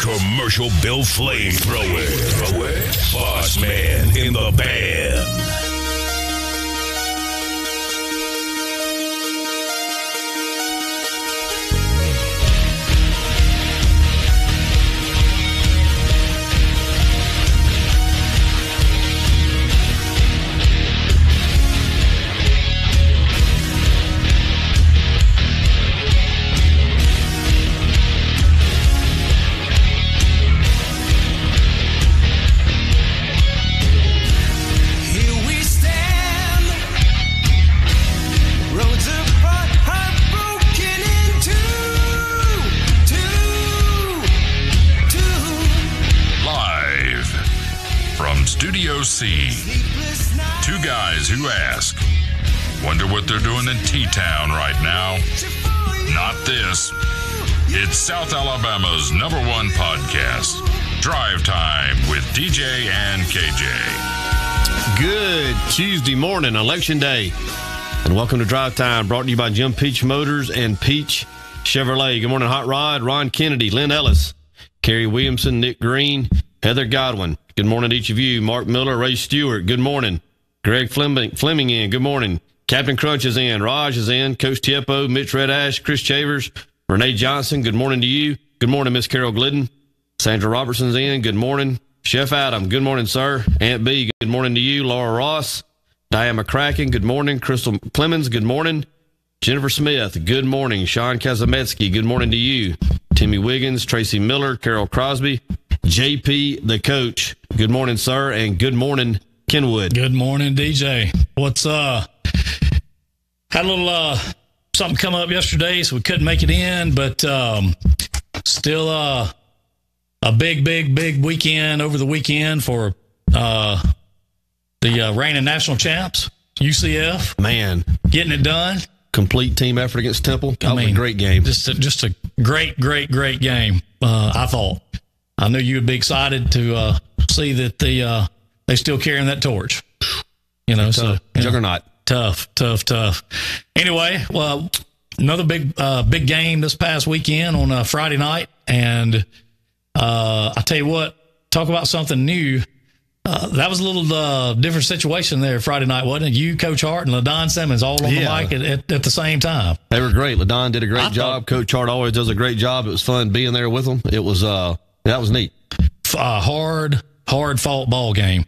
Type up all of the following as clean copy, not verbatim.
Commercial Bill Flamethrower. Bossman in the band. Studio C. Two guys who ask. Wonder what they're doing in T-Town right now? Not this. It's South Alabama's #1 podcast, Drive Time with DJ and KJ. Good Tuesday morning, Election Day. And welcome to Drive Time, brought to you by Jim Peach Motors and Peach Chevrolet. Good morning, Hot Rod, Ron Kennedy, Lynn Ellis, Kerry Williamson, Nick Green, Heather Godwin. Good morning to each of you. Mark Miller, Ray Stewart, good morning. Greg Fleming in, good morning. Captain Crunch is in. Raj is in. Coach Tiepo, Mitch Redash, Chris Chavers, Renee Johnson, good morning to you. Good morning, Miss Carol Glidden. Sandra Robertson's in, good morning. Chef Adam, good morning, sir. Aunt B, good morning to you. Laura Ross, Diane McCracken, good morning. Crystal Clemens, good morning. Jennifer Smith, good morning. Sean Kazametsky, good morning to you. Timmy Wiggins, Tracy Miller, Carol Crosby, JP, the coach. Good morning, sir, and good morning, Kenwood. Good morning, DJ. What's had a little something come up yesterday, so we couldn't make it in, but still a big weekend over the weekend for the reigning national champs, UCF. Man, getting it done. Complete team effort against Temple. That was a great game. Just a great game. I thought. I knew you would be excited to see that they still carrying that torch. You know, tough. Juggernaut. Tough. Anyway, well, another big game this past weekend on Friday night, and I tell you what, talk about something new. That was a little different situation there Friday night, wasn't it? You, Coach Hart, and LaDon Simmons all on the mic at the same time. They were great. LaDon did a great job. Coach Hart always does a great job. It was fun being there with them. It was that was neat. Hard fought ball game,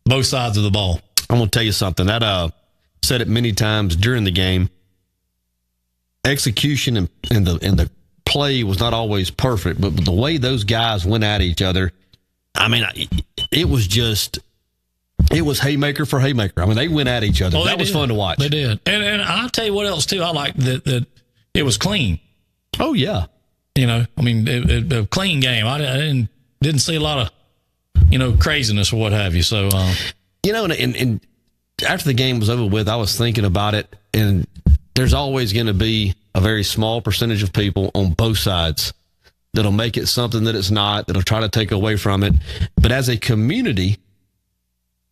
both sides of the ball. I'm going to tell you something. That said it many times during the game. Execution and the play was not always perfect, but the way those guys went at each other, I mean, it was haymaker for haymaker. I mean, they went at each other. That was fun to watch. They did. And I'll tell you what else, too. I like that it was clean. Oh, yeah. You know, I mean, a clean game. I didn't see a lot of, craziness or what have you. So, and after the game was over with, I was thinking about it, and there's always going to be a very small percentage of people on both sides that'll make it something that it's not, that'll try to take away from it. But as a community,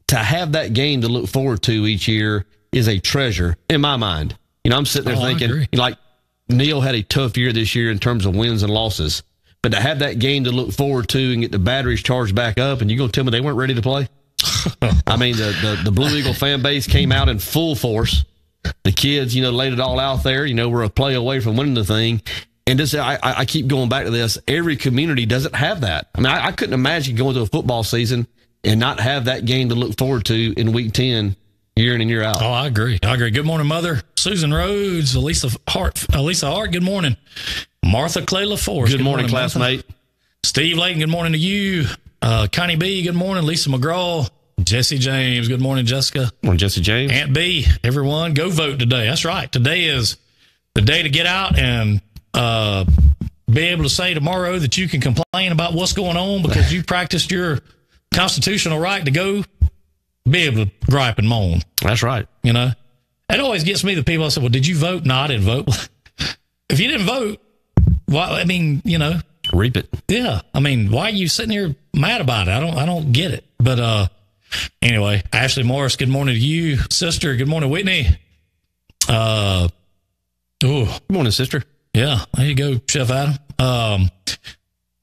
to have that game to look forward to each year is a treasure in my mind. I'm sitting there thinking, like, Neil had a tough year this year in terms of wins and losses. But to have that game to look forward to and get the batteries charged back up, and you're going to tell me they weren't ready to play? I mean, the Blue Eagle fan base came out in full force. The kids, laid it all out there. We're a play away from winning the thing. And this, I keep going back to this. Every community doesn't have that. I mean, I couldn't imagine going to a football season and not have that game to look forward to in Week 10 year in and year out. Oh, I agree. Good morning, Mother. Susan Rhodes, Elisa Hart, good morning. Martha Clay LaForce. Good morning, classmate. Martha. Steve Layton, good morning to you. Connie B, good morning. Lisa McGraw. Jesse James, good morning, Jessica. Good morning, Jesse James. Aunt B, everyone, go vote today. That's right. Today is the day to get out and be able to say tomorrow that you can complain about what's going on because you practiced your constitutional right to go be able to gripe and moan. That's right. It always gets me, the people I say, well, did you vote? No, I didn't vote. If you didn't vote, well, I mean, reap it. Yeah. I mean, why are you sitting here mad about it? I don't get it. But anyway, Ashley Morris, good morning to you. Sister, good morning, Whitney. Good morning, sister. Yeah, there you go, Chef Adam.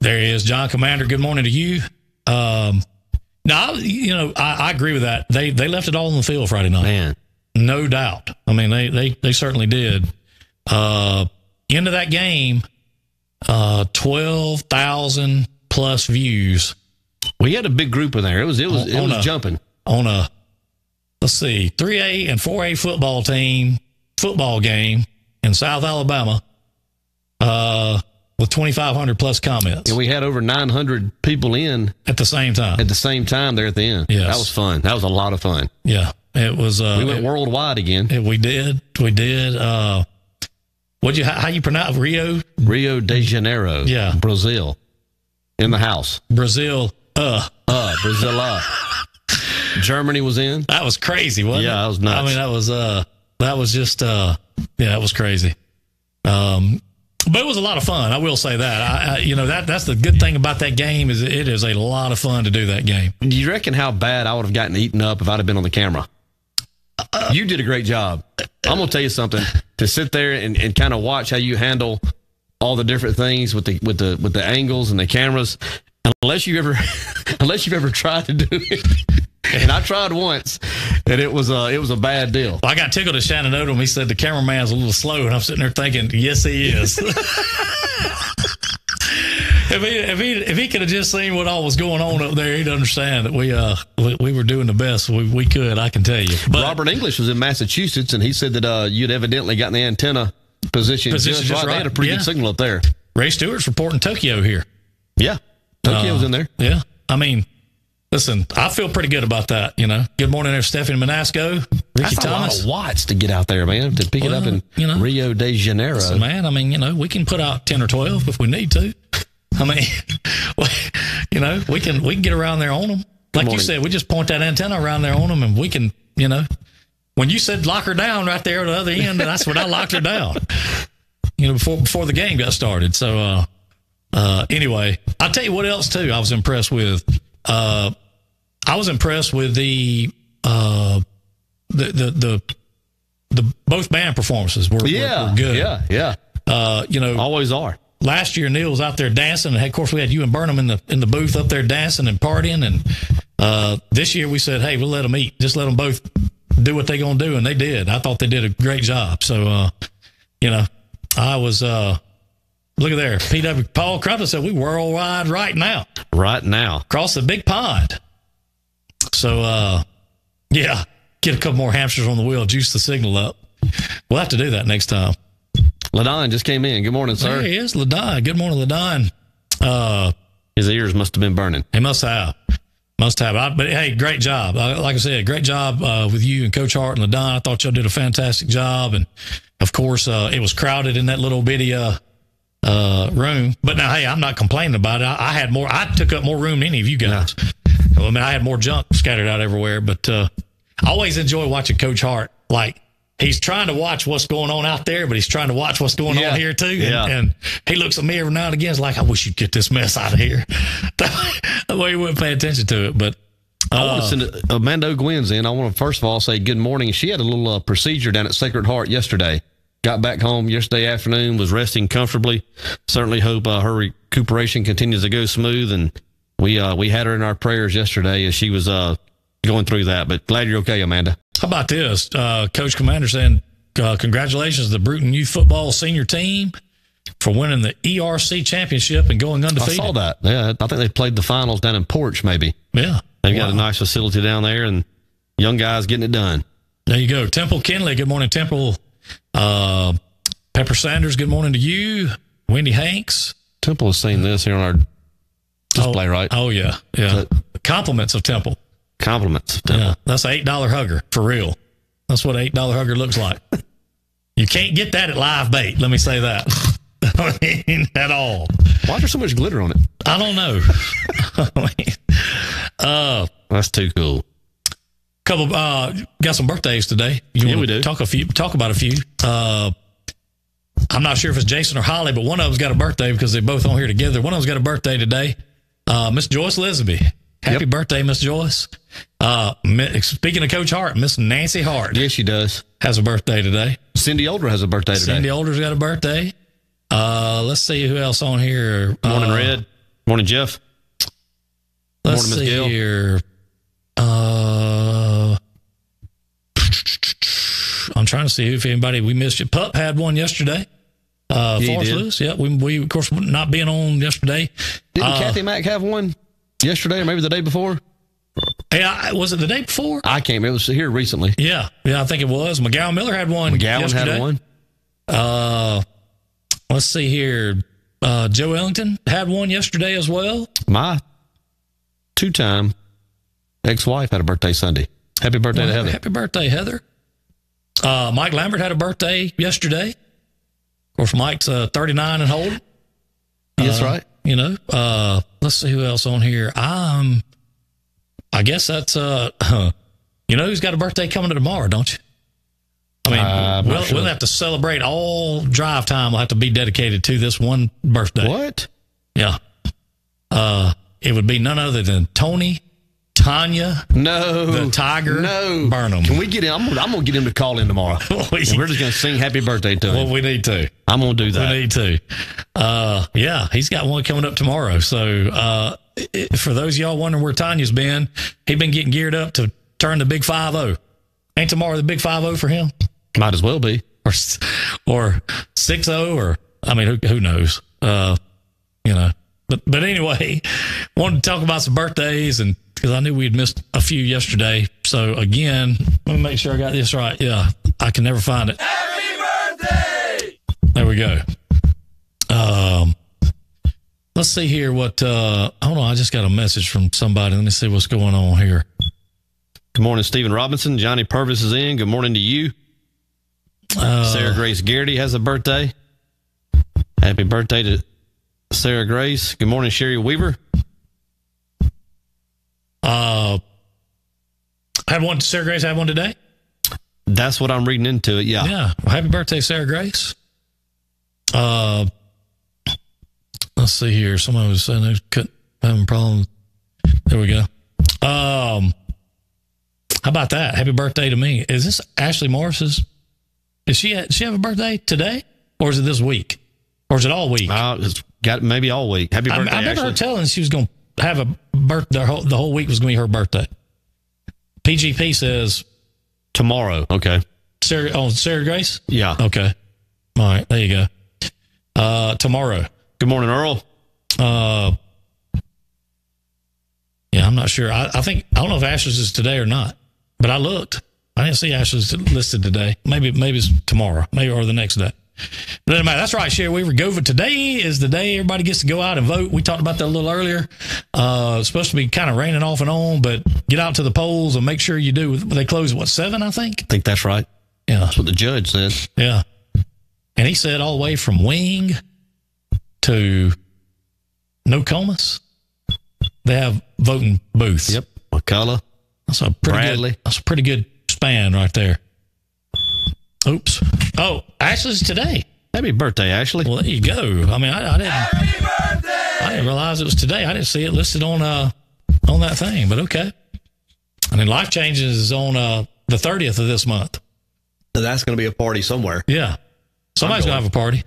There he is, John Commander. Good morning to you. Now, I agree with that. They left it all on the field Friday night. Man. No doubt. I mean, they certainly did. End of that game, 12,000 plus views. We had a big group in there. It was jumping on a, let's see, 3A and 4A football game in South Alabama, with 2,500 plus comments. And we had over 900 people in at the same time. There at the end. Yes. That was fun. That was a lot of fun. Yeah, it was. We went worldwide again. We did. How you pronounce Rio? Rio de Janeiro. Yeah, Brazil. In the house. Brazil. Brazil. Germany was in. That was crazy, wasn't it? Yeah, that was nuts. I mean, that was just it was crazy. But it was a lot of fun. I will say that. That's the good thing about that game is it is a lot of fun to do that game. Do you reckon how bad I would have gotten eaten up if I'd have been on the camera? You did a great job. I'm gonna tell you something. To sit there and kind of watch how you handle all the different things with the angles and the cameras, unless you've ever tried to do it. And I tried once, and it was a bad deal. Well, I got tickled at Shannon Odom. He said the cameraman's a little slow, and I'm sitting there thinking, yes, he is. If he could have just seen what all was going on up there, he'd understand that we were doing the best we could. I can tell you. But Robert English was in Massachusetts, and he said that you'd evidently gotten the antenna position just right. They had a pretty good signal up there. Ray Stewart's reporting Tokyo here. Yeah, Tokyo was in there. Yeah, I mean. Listen, I feel pretty good about that, Good morning there, Stephanie Manasco, Ricky That's Thomas. A lot of watts to get out there, man, to pick it up in Rio de Janeiro. Listen, man, I mean, we can put out 10 or 12 if we need to. I mean, we can get around there on them. Like you said, we just point that antenna around there on them, and we can, when you said lock her down right there at the other end, that's when I locked her down, before the game got started. So, anyway, I'll tell you what else, too, I was impressed with. I was impressed with the both band performances were good. Yeah. Always are. Last year Neil was out there dancing, and of course we had you and Burnham in the booth up there dancing and partying. And this year we said, hey, we'll let them eat. Just let them both do what they're gonna do, and they did. I thought they did a great job. So I was look at there. PW Paul Crumpton said we worldwide right now. Right now. Across the big pond. So, get a couple more hamsters on the wheel, juice the signal up. We'll have to do that next time. LaDon just came in. Good morning, sir. There he is, LaDon. Good morning, LaDon. His ears must have been burning. He must have. But, hey, great job. Like I said, great job with you and Coach Hart and LaDon. I thought y'all did a fantastic job. And, of course, it was crowded in that little bitty room. But now, hey, I'm not complaining about it. I took up more room than any of you guys. No. I mean, I had more junk scattered out everywhere, but I always enjoy watching Coach Hart. Like, he's trying to watch what's going on out there, but he's trying to watch what's going on here, too. And he looks at me every now and again. It's like, I wish you'd get this mess out of here. That way he wouldn't pay attention to it. But I want to send Amanda Gwynn's in. I want to, first of all, say good morning. She had a little procedure down at Sacred Heart yesterday. Got back home yesterday afternoon, was resting comfortably. Certainly hope her recuperation continues to go smooth, and we had her in our prayers yesterday as she was going through that. But glad you're okay, Amanda. How about this? Coach Commander saying congratulations to the Bruton Youth Football Senior Team for winning the ERC Championship and going undefeated. I saw that. Yeah, I think they played the finals down in Porch, maybe. Yeah. They've got a nice facility down there, and young guys getting it done. There you go. Temple Kinley, good morning, Temple. Pepper Sanders, good morning to you. Wendy Hanks. Temple is saying this here on our display, right? Oh, yeah. Yeah. Compliments of Temple. Compliments of Temple. Yeah, that's an $8 hugger, for real. That's what an $8 hugger looks like. You can't get that at Live Bait, let me say that. I mean, at all. Why is there so much glitter on it? I don't know. That's too cool. Couple got some birthdays today. We do. Talk about a few. I'm not sure if it's Jason or Holly, but one of them's got a birthday because they're both on here together. One of them's got a birthday today. Miss Joyce Lisby. Happy birthday, Miss Joyce. Speaking of Coach Hart, Miss Nancy Hart. Yes, she does. Has a birthday today. Cindy Older has a birthday today. Cindy Older's got a birthday. Let's see who else on here. Morning Red. Morning, Jeff. Let's Morning, Ms. see Gail. here. I'm trying to see if anybody we missed it. Pup had one yesterday. he Forrest did. Lewis. Yeah, we of course not being on yesterday. Didn't Kathy Mack have one yesterday or maybe the day before? Yeah, was it the day before? I can't remember. It was here recently. Yeah, I think it was. McGowan Miller had one. McGowan yesterday. had one. Let's see here. Joe Ellington had one yesterday as well. My 2-time ex-wife had a birthday Sunday. Happy birthday to Heather. Happy birthday, Heather. Mike Lambert had a birthday yesterday. Of course, Mike's 39 and old. That's right. You know, let's see who else on here. I guess that's, you know who's got a birthday coming to tomorrow, don't you? I mean, we'll have to celebrate. All drive time will have to be dedicated to this one birthday. What? Yeah. It would be none other than Tanya, No. the Tiger, No. Burnham. Can we get him? I'm going to get him to call in tomorrow. And we're just going to sing happy birthday to him. Well, we need to. I'm going to do that. We need to. Yeah, he's got one coming up tomorrow. So for those of y'all wondering where Tanya's been, he's been getting geared up to turn the big 5-0. Ain't tomorrow the big 5-0 for him? Might as well be. Or 6-0, or I mean, who knows? You know. But anyway, wanted to talk about some birthdays, and because I knew we'd missed a few yesterday. So again, let me make sure I got this right. Yeah, I can never find it. Happy birthday! There we go. Let's see here what, hold on, I just got a message from somebody. Let me see what's going on here. Good morning, Stephen Robinson. Johnny Purvis is in. Good morning to you. Sarah Grace Garrity has a birthday. Happy birthday to Sarah Grace. Good morning, Sherry Weaver. Sarah Grace had one today? That's what I'm reading into it, yeah. Yeah. Well, happy birthday, Sarah Grace. Let's see here. Somebody was saying they couldn't have a problem. There we go. How about that? Happy birthday to me. Is this Ashley Morris's? Does she have a birthday today? Or is it this week? Or is it all week? It's got maybe all week. Happy birthday, I remember Ashley. her telling she was going to have a birthday. The whole week was going to be her birthday. PGP says Tomorrow. Okay. Sarah Grace? Yeah. Okay. All right. There you go. Tomorrow. Good morning, Earl. Yeah, I'm not sure. I don't know if Ashley's is today or not, but I looked. I didn't see Ashley's listed today. Maybe it's tomorrow, maybe or the next day. But doesn't matter. That's right, Sherry Weaver. Today is the day everybody gets to go out and vote. We talked about that a little earlier. It's supposed to be kind of raining off and on, but get out to the polls and make sure you do. They close at 7, I think? I think that's right. Yeah. That's what the judge said. Yeah. And he said all the way from Wing to Nokomis, they have voting booths. Yep. McCullough. That's a pretty Bradley. good. That's a pretty good span right there. Oops. Oh, Ashley's today. Happy birthday, Ashley. Well, there you go. I mean, I didn't realize it was today. I didn't see it listed on that thing, but okay. And then Life Changes is on the 30th of this month. That's going to be a party somewhere. Yeah. Somebody's going to have a party.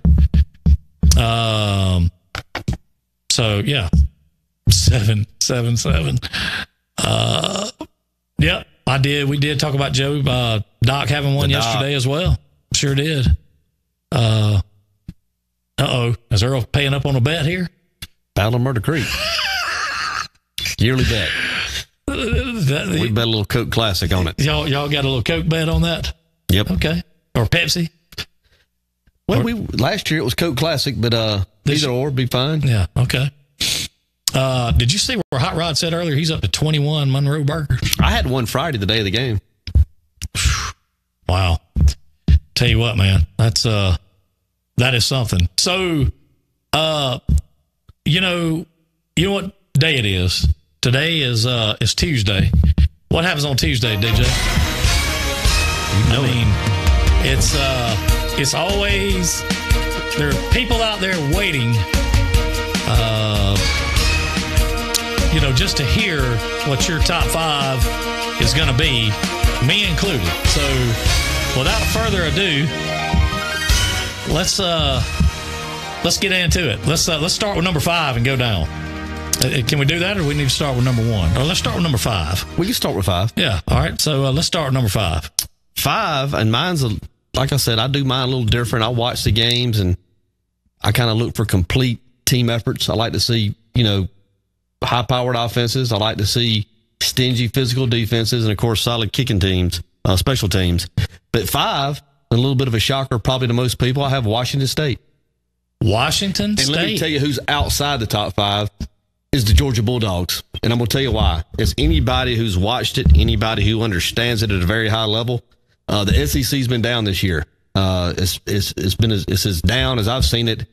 So yeah. 777. Yep, I did. We did talk about Joe Doc having one yesterday as well. Sure did. Is Earl paying up on a bet here? Battle of Murder Creek. Yearly bet. We bet a little Coke Classic on it. Y'all got a little Coke bet on that? Yep. Okay. Or Pepsi? Well, last year it was Coke Classic, but either or be fine. Yeah. Okay. Did you see where Hot Rod said earlier he's up to 21 Monroe burgers? I had one Friday, the day of the game. Wow. Tell you what, man, that is something. So, you know what day it is? Today is Tuesday. What happens on Tuesday, DJ? It's always, there are people out there waiting, just to hear what your top 5 is going to be, me included. So, without further ado, let's get into it. Let's start with number 5 and go down. Can we do that, or we need to start with number 1? Or let's start with number 5. We can start with 5. Yeah. All right. So let's start with number 5. 5, and mine's, like I said, I do mine a little different. I watch the games, and I kind of look for complete team efforts. I like to see, high-powered offenses. I like to see stingy physical defenses, and, of course, solid kicking teams, special teams. But 5, a little bit of a shocker probably to most people, I have Washington State. Washington State? And let me tell you who's outside the top 5 is the Georgia Bulldogs. And I'm going to tell you why. It's anybody who's watched it, anybody who understands it at a very high level. The SEC's been down this year. It's been as down as I've seen it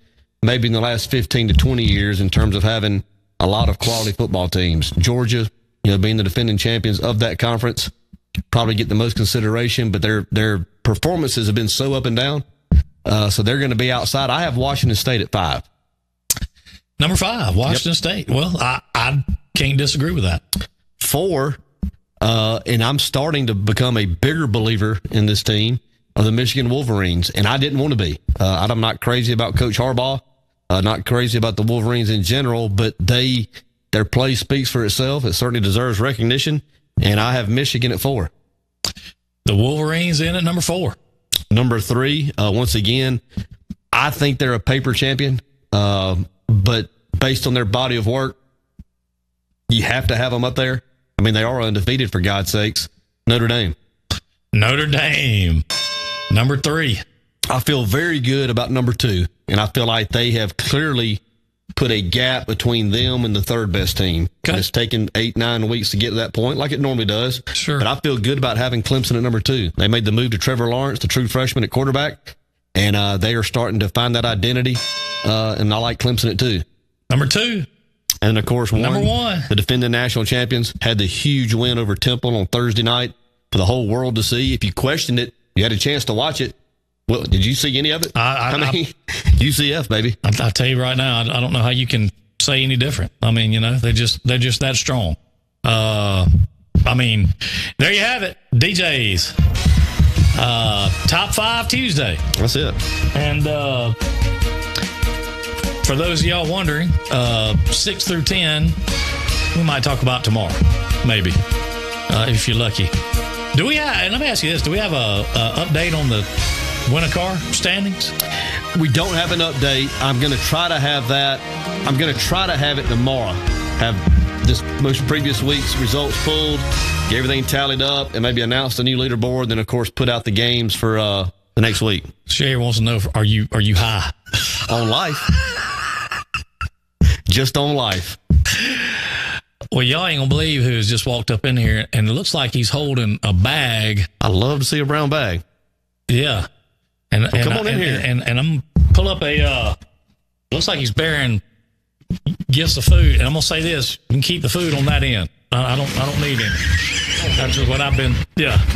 maybe in the last 15 to 20 years in terms of having a lot of quality football teams. Georgia, being the defending champions of that conference, probably get the most consideration, but their performances have been so up and down. So they're going to be outside. I have Washington State at 5. Number 5, Washington State. Well, I can't disagree with that. 4, and I'm starting to become a bigger believer in this team, are the Michigan Wolverines, and I didn't want to be. I'm not crazy about Coach Harbaugh, not crazy about the Wolverines in general, but their play speaks for itself. It certainly deserves recognition, and I have Michigan at 4. The Wolverines in at number 4. Number 3, once again, I think they're a paper champion, but based on their body of work, you have to have them up there. I mean, they are undefeated, for God's sakes. Notre Dame. Notre Dame, number 3. I feel very good about number 2, and I feel like they have clearly put a gap between them and the third best team. Okay. It's taken 8-9 weeks to get to that point, like it normally does. Sure. But I feel good about having Clemson at number 2. They made the move to Trevor Lawrence, the true freshman at quarterback, and they are starting to find that identity, and I like Clemson at 2. Number 2. And, of course, number 1. The defending national champions had the huge win over Temple on Thursday night for the whole world to see. If you questioned it, you had a chance to watch it. Well, did you see any of it? I mean, UCF, baby. I'll tell you right now, I don't know how you can say any different. I mean, they're just that strong. I mean, there you have it. DJ's Top 5 Tuesday. That's it. And for those of y'all wondering, 6 through 10, we might talk about tomorrow, maybe, if you're lucky. Do we have, and let me ask you this, do we have a update on the win-a-car standings? We don't have an update. I'm going to try to have that. I'm going to try to have it tomorrow. Have this most previous week's results pulled, get everything tallied up, and maybe announce the new leaderboard. Then, of course, put out the games for the next week. Sherry wants to know, are you high? On life. Just on life. Well, y'all ain't going to believe who's just walked up in here, and it looks like he's holding a bag. I love to see a brown bag. Yeah. And come on in here. And I'm going to pull up looks like he's bearing gifts of food. And I'm going to say this, you can keep the food on that end. I don't need any. That's what I've been,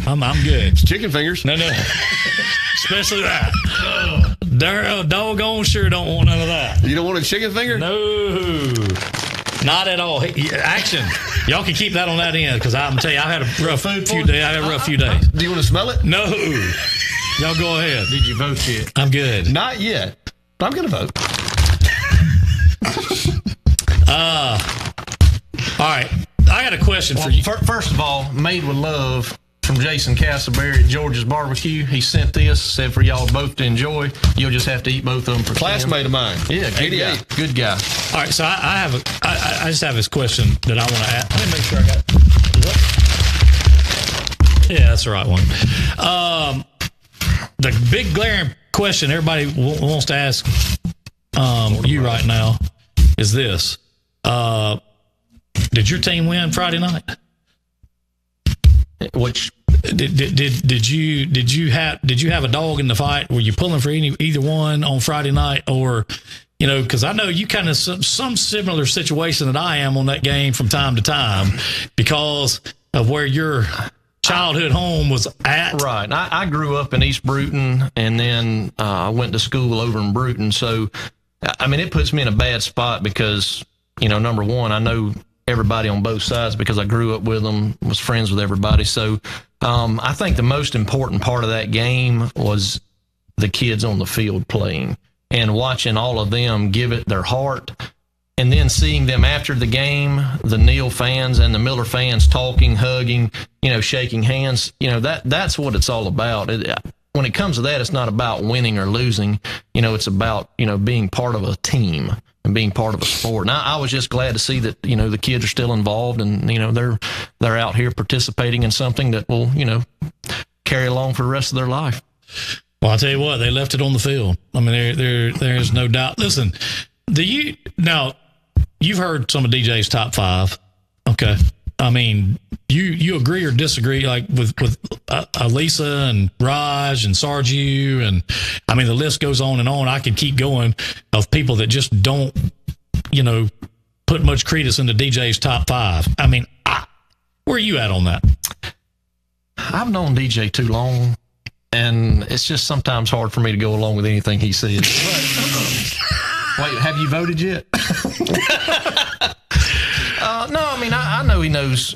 I'm good. It's chicken fingers. No. Especially that. Doggone sure don't want none of that. You don't want a chicken finger? No. Not at all. Action. Y'all can keep that on that end, because I'm going to tell you, I've had a rough few days. Do you want to smell it? No. Y'all go ahead. Did you vote yet? I'm good. Not yet. But I'm going to vote. All right. I got a question for you. First of all, Made with Love from Jason Castleberry at George's Barbecue. He sent this, said for y'all both to enjoy. You'll just have to eat both of them for classmate of mine. Yeah, good guy. All right, so I just have this question that I want to ask. Let me make sure I got it. Yeah, that's the right one. The big glaring question everybody wants to ask you right now is this: did your team win Friday night? Which did you have a dog in the fight? Were you pulling for either one on Friday night, or because I know you kind of some similar situation that I am on that game from time to time because of where your childhood home was at. Right. I grew up in East Bruton, and then I went to school over in Bruton. So, I mean, it puts me in a bad spot because, number one, I know everybody on both sides because I grew up with them, was friends with everybody. So I think the most important part of that game was the kids on the field playing and watching all of them give it their heart and then seeing them after the game, the Neal fans and the Miller fans talking, hugging, shaking hands, that's what it's all about. When it comes to that, it's not about winning or losing. It's about, being part of a team and being part of a sport. And I was just glad to see that, the kids are still involved and, they're out here participating in something that will, carry along for the rest of their life. Well, I'll tell you what, they left it on the field. I mean, there's no doubt. Listen, you've heard some of DJ's top 5. Okay. I mean, you agree or disagree, like with Lisa and Raj and Sarju, and I mean the list goes on and on. I could keep going of people that just don't, put much credence into DJ's top 5. I mean, where are you at on that? I've known DJ too long, and it's just sometimes hard for me to go along with anything he says. Wait, have you voted yet? No, I mean, I know he knows,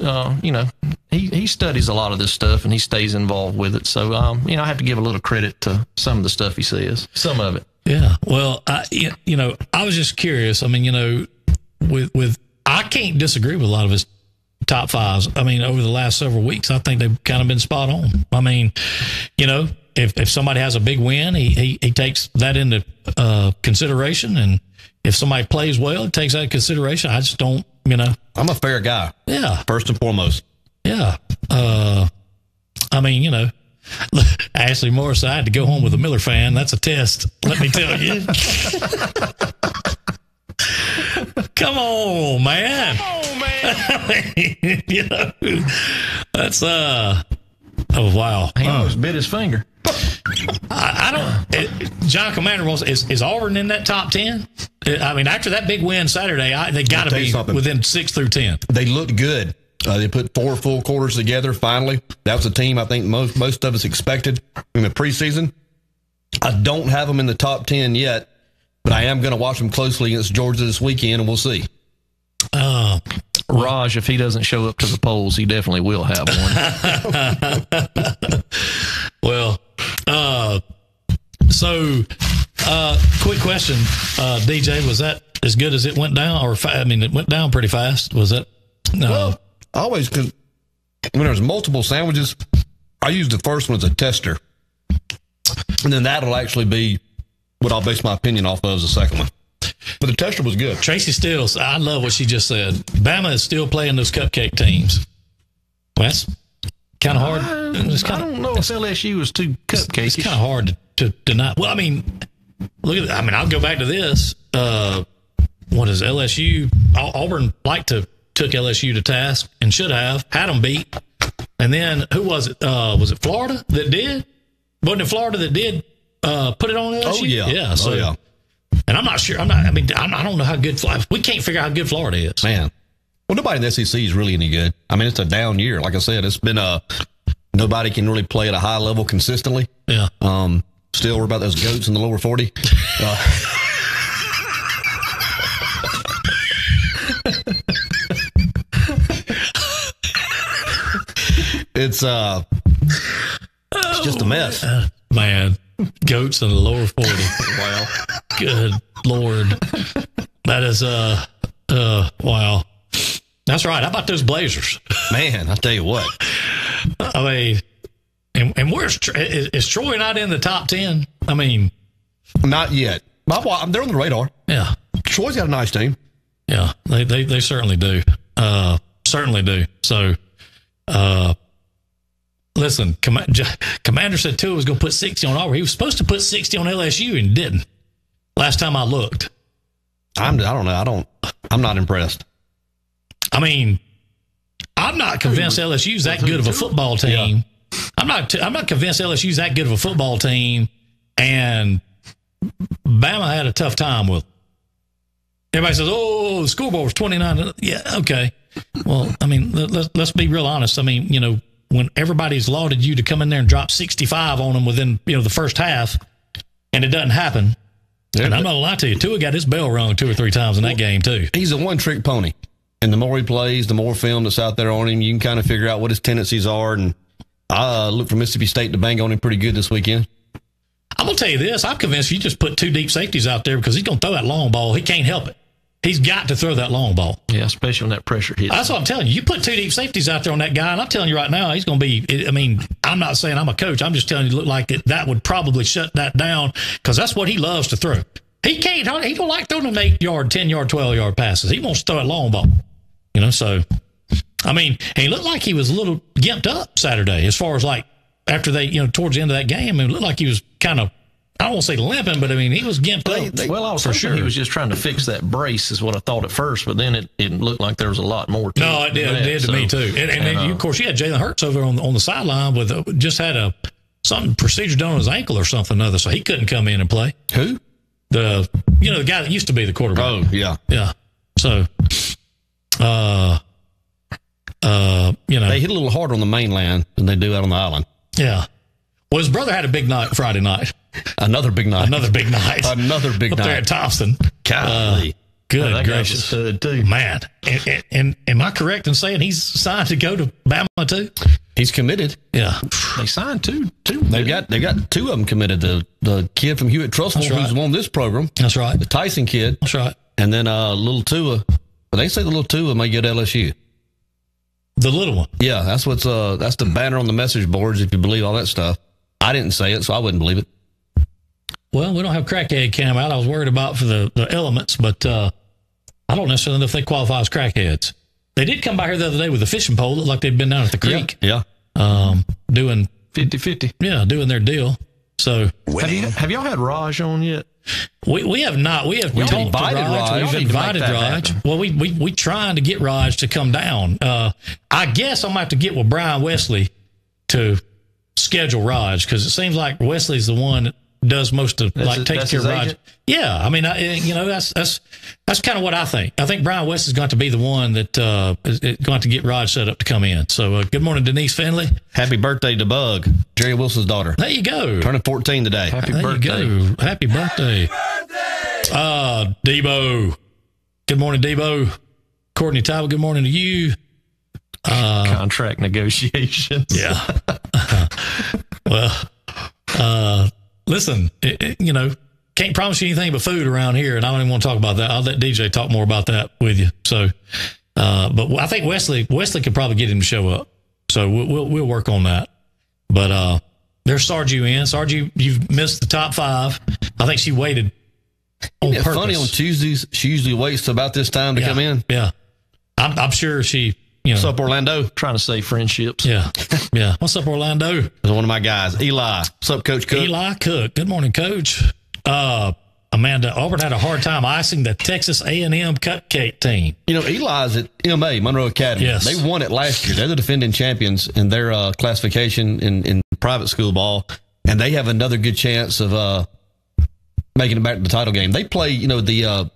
he studies a lot of this stuff and he stays involved with it. So, I have to give a little credit to some of the stuff he says, some of it. Yeah. Well, I was just curious. I mean, with I can't disagree with a lot of his top 5s. I mean, over the last several weeks, I think they've kind of been spot on. I mean, if somebody has a big win, he takes that into consideration, and if somebody plays well, it takes that into consideration. I just don't, I'm a fair guy. Yeah. First and foremost. Yeah. I mean, Ashley Morris, I had to go home with a Miller fan. That's a test, let me tell you. Come on, man. I mean, that's, oh, wow. He almost bit his finger. I don't. John Commander is Auburn in that top 10? I mean, after that big win Saturday, they got to be within 6 through 10. They looked good. They put 4 full quarters together. Finally, that was a team I think most of us expected in the preseason. I don't have them in the top 10 yet, but I am going to watch them closely against Georgia this weekend, and we'll see. Raj, if he doesn't show up to the polls, he definitely will have one. Well, quick question, DJ, was that as good as it went down? Or, it went down pretty fast. Was it? No. Well, always, because when there's multiple sandwiches, I use the first one as a tester. And then that'll actually be what I'll base my opinion off of as the second one. But the tester was good. Tracy Stills, I love what she just said. Bama is still playing those cupcake teams. Well, that's kind of hard. I don't know if LSU is too cupcakey. It's kind of hard to deny. Well, I mean, look at that. I mean, I'll go back to this. What is LSU? Auburn took LSU to task and should have had them beat. And then who was it? Was it Florida that did? Wasn't it Florida that did put it on LSU? Oh, yeah. Yeah. So, yeah. And I'm not sure. I don't know how good Florida. We can't figure out how good Florida is. Man. Well, nobody in the SEC is really any good. I mean, it's a down year. Like I said, it's been nobody can really play at a high level consistently. Yeah. Still, we're about those goats in the lower 40. It's just a mess. Man, goats in the lower 40. Wow. Good Lord. That is, wow. That's right. How about those Blazers? Man, I'll tell you what. I mean, and where's is Troy not in the top 10? I mean, not yet. They're on the radar. Yeah. Troy's got a nice team. Yeah, they certainly do. Certainly do. So, listen, Commander said Tua was going to put 60 on Auburn. He was supposed to put 60 on LSU and didn't. Last time I looked. I don't know. I'm not impressed. I mean, I'm not convinced LSU's that good of a football team. Yeah. I'm not convinced LSU's that good of a football team, and Bama had a tough time with them. Everybody says, "Oh, the scoreboard was 29." Yeah, okay. Well, I mean, let's be real honest. I mean, when everybody's lauded you to come in there and drop 65 on them within the first half, and it doesn't happen. Yeah, and I'm not gonna lie to you, Tua got his bell rung 2 or 3 times in that game too. He's a one-trick pony, and the more he plays, the more film that's out there on him. You can kind of figure out what his tendencies are. And I look for Mississippi State to bang on him pretty good this weekend. I'm gonna tell you this: I'm convinced you just put 2 deep safeties out there because he's gonna throw that long ball. He can't help it. He's got to throw that long ball. Yeah, especially when that pressure hits. That's what I'm telling you. You put two deep safeties out there on that guy, and I'm telling you right now, he's going to be. I mean, I'm not saying I'm a coach. I'm just telling you, look like that would probably shut that down because that's what he loves to throw. He can't. He don't like throwing them 8-yard, 10-yard, 12-yard passes. He wants to throw a long ball. So I mean, he looked like he was a little gimped up Saturday as far as like after they, towards the end of that game. It looked like he was kind of. I don't want to say limping, but I mean, he was gimped up. Well, I was for sure he was just trying to fix that brace, is what I thought at first, but then it looked like there was a lot more to it. No, it did to me too. And of course, you had Jalen Hurts over on the sideline with just had something procedure done on his ankle or something or other, so he couldn't come in and play. Who? The guy that used to be the quarterback. Oh, yeah. Yeah. So, they hit a little harder on the mainland than they do out on the island. Yeah. Well, his brother had a big night Friday night. Another big night. Up there at Thompson. Golly. Good that gracious. Guy's a stud too. Man. And am I correct in saying he's signed to go to Bama too? He's committed. Yeah. They signed two. They've got two of them committed. The kid from Hewitt-Trussville, right. who's on this program. That's right. The Tyson kid. That's right. And then little Tua. But they say the little Tua may get LSU. The little one. Yeah, that's that's the banner on the message boards, if you believe all that stuff. I didn't say it, so I wouldn't believe it. Well, we don't have crackhead cam out. I was worried about for the elements, but I don't necessarily know if they qualify as crackheads. They did come by here the other day with a fishing pole. Looked like they'd been down at the creek. Yeah. Doing 50-50. Yeah, doing their deal. So Have y'all had Raj on yet? we have not. We have talked invited to Raj. Raj. We've invited Raj. happen. Well, we trying to get Raj to come down. I guess I'm gonna have to get with Brian Wesley to schedule Raj because it seems like Wesley's the one that does most of takes care of Raj. Agent? Yeah, I mean, that's kind of what I think. I think Brian Wesley's going to be the one that is going to get Raj set up to come in. So, good morning, Denise Finley. Happy birthday to Bug, Jerry Wilson's daughter. There you go. Turning 14 today. Happy There birthday. you go. Happy birthday. Debo. Good morning, Debo. Courtney Tyler, good morning to you. Contract negotiations. Yeah. Well, listen, can't promise you anything but food around here, and I don't even want to talk about that. I'll let DJ talk more about that with you. So, but I think Wesley could probably get him to show up. So we'll work on that. But there's Sarju in. Sarju, you've missed the top 5. I think she waited on Isn't it purpose. funny on Tuesdays, she usually waits till about this time to come in? Yeah. I'm sure she, What's up, Orlando? Trying to save friendships. Yeah. Yeah. What's up, Orlando? That's one of my guys. Eli. What's up, Coach Cook? Eli Cook. Good morning, Coach. Amanda, Auburn had a hard time icing the Texas A&M cupcake team. Eli's at MA, Monroe Academy. Yes. They won it last year. They're the defending champions in their classification in private school ball, and they have another good chance of making it back to the title game. They play, the